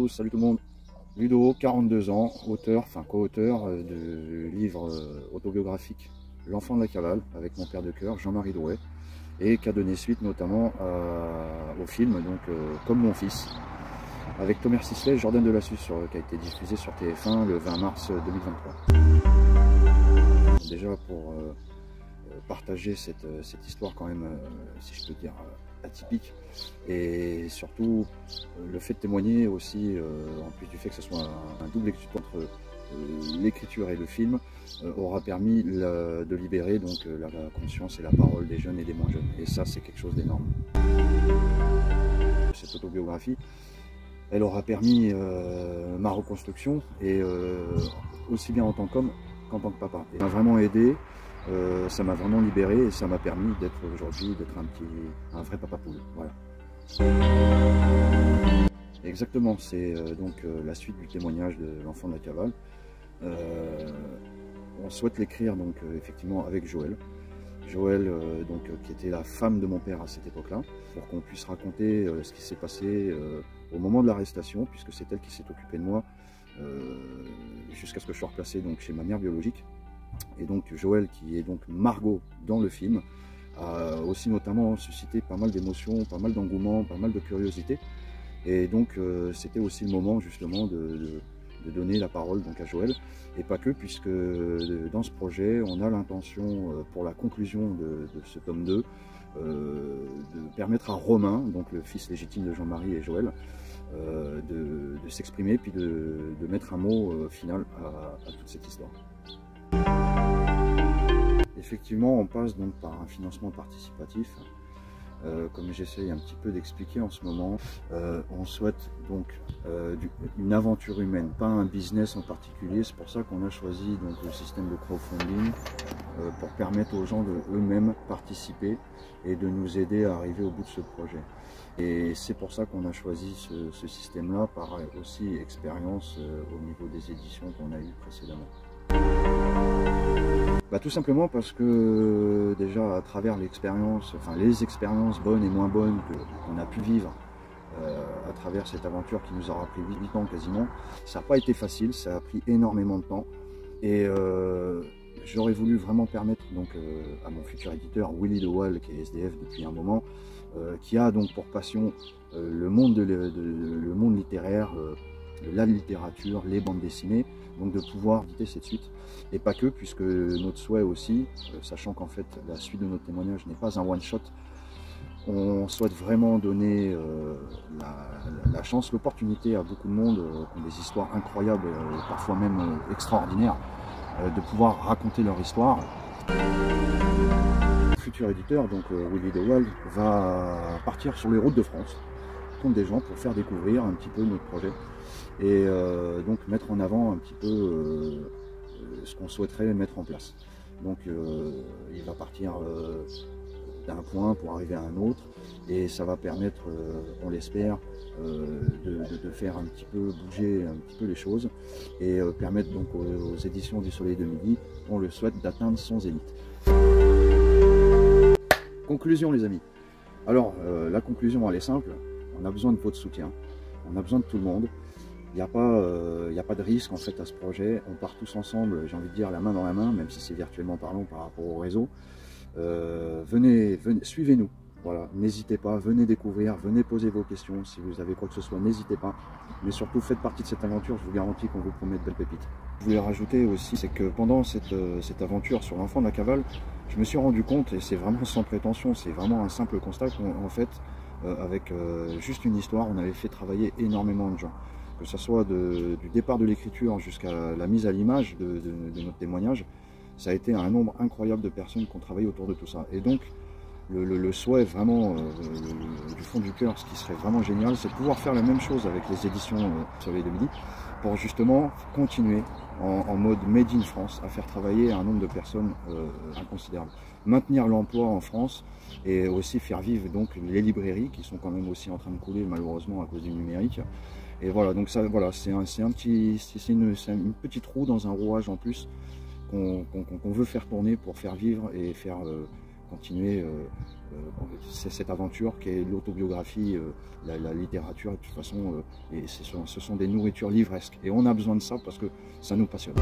tous, salut tout le monde. Ludo, 42 ans, auteur, enfin co-auteur de livre autobiographique L'enfant de la cavale avec mon père de cœur, Jean-Marie Drouet, et qui a donné suite notamment au film donc Comme mon fils, avec Thomas Sisley et Jordan Delassus, qui a été diffusé sur TF1 le 20 mars 2023. Déjà pour partager cette histoire quand même, si je peux dire, atypique, et surtout le fait de témoigner aussi, en plus du fait que ce soit un double écriture entre l'écriture et le film, aura permis de libérer donc la conscience et la parole des jeunes et des moins jeunes, et ça c'est quelque chose d'énorme. Cette autobiographie, elle aura permis ma reconstruction, et aussi bien en tant qu'homme qu'en tant que papa. Elle m'a vraiment aidé, ça m'a vraiment libéré, et ça m'a permis d'être aujourd'hui un vrai papa poule. Voilà. Exactement, c'est donc la suite du témoignage de l'enfant de la cavale. On souhaite l'écrire donc effectivement avec Joël. Joël, qui était la femme de mon père à cette époque-là, pour qu'on puisse raconter ce qui s'est passé au moment de l'arrestation, puisque c'est elle qui s'est occupée de moi jusqu'à ce que je sois replacé donc chez ma mère biologique. Et donc Joël, qui est donc Margot dans le film, a aussi notamment suscité pas mal d'émotions, pas mal d'engouement, pas mal de curiosité. Et donc c'était aussi le moment justement de donner la parole donc à Joël, et pas que, puisque dans ce projet on a l'intention pour la conclusion de ce tome 2 de permettre à Romain, donc le fils légitime de Jean-Marie et Joël, de s'exprimer, puis de mettre un mot final à toute cette histoire. Effectivement, on passe donc par un financement participatif. Comme j'essaye un petit peu d'expliquer en ce moment, on souhaite donc une aventure humaine, pas un business en particulier. C'est pour ça qu'on a choisi donc le système de crowdfunding, pour permettre aux gens de eux-mêmes participer et de nous aider à arriver au bout de ce projet. Et c'est pour ça qu'on a choisi ce système-là, par aussi expérience au niveau des éditions qu'on a eues précédemment. Tout simplement parce que déjà à travers l'expérience, enfin les expériences bonnes et moins bonnes qu'on a pu vivre à travers cette aventure qui nous aura pris 8 ans quasiment, ça n'a pas été facile, ça a pris énormément de temps, et j'aurais voulu vraiment permettre donc à mon futur éditeur Willy De Waal, qui est SDF depuis un moment, qui a donc pour passion le monde littéraire, la littérature, les bandes dessinées, donc de pouvoir éditer cette suite, et pas que, puisque notre souhait aussi, sachant qu'en fait la suite de notre témoignage n'est pas un one shot, on souhaite vraiment donner la chance, l'opportunité à beaucoup de monde qui ont des histoires incroyables, parfois même extraordinaires, de pouvoir raconter leur histoire. Le futur éditeur, donc Willy De Waal, va partir sur les routes de France, rencontrer des gens pour faire découvrir un petit peu notre projet, et donc mettre en avant un petit peu ce qu'on souhaiterait mettre en place. Donc il va partir d'un point pour arriver à un autre, et ça va permettre, on l'espère, de faire un petit peu bouger un petit peu les choses, et permettre donc aux éditions du Soleil de Midi, on le souhaite, d'atteindre son zénith. Conclusion les amis. Alors la conclusion elle est simple, on a besoin de votre soutien, on a besoin de tout le monde. Il n'y a pas de risque en fait à ce projet, on part tous ensemble, j'ai envie de dire la main dans la main, même si c'est virtuellement parlant par rapport au réseau. Venez, suivez-nous, voilà, n'hésitez pas, venez découvrir, venez poser vos questions, si vous avez quoi que ce soit, n'hésitez pas, mais surtout faites partie de cette aventure, je vous garantis qu'on vous promet de belles pépites. Je voulais rajouter aussi, c'est que pendant cette aventure sur l'enfant de la cavale, je me suis rendu compte, et c'est vraiment sans prétention, c'est vraiment un simple constat, qu'en fait, avec juste une histoire, on avait fait travailler énormément de gens. Que ce soit du départ de l'écriture jusqu'à la mise à l'image de notre témoignage, ça a été un nombre incroyable de personnes qui ont travaillé autour de tout ça. Et donc, le souhait vraiment du fond du cœur, ce qui serait vraiment génial, c'est de pouvoir faire la même chose avec les éditions Soleil de Midi, pour justement continuer en mode Made in France, à faire travailler un nombre de personnes inconsidérable. Maintenir l'emploi en France, et aussi faire vivre donc les librairies, qui sont quand même aussi en train de couler malheureusement à cause du numérique. Et voilà, donc ça, voilà, c'est une petite roue dans un rouage en plus qu'on veut faire tourner pour faire vivre et faire continuer cette aventure qui est l'autobiographie, la littérature de toute façon, et ce sont des nourritures livresques. Et on a besoin de ça parce que ça nous passionne.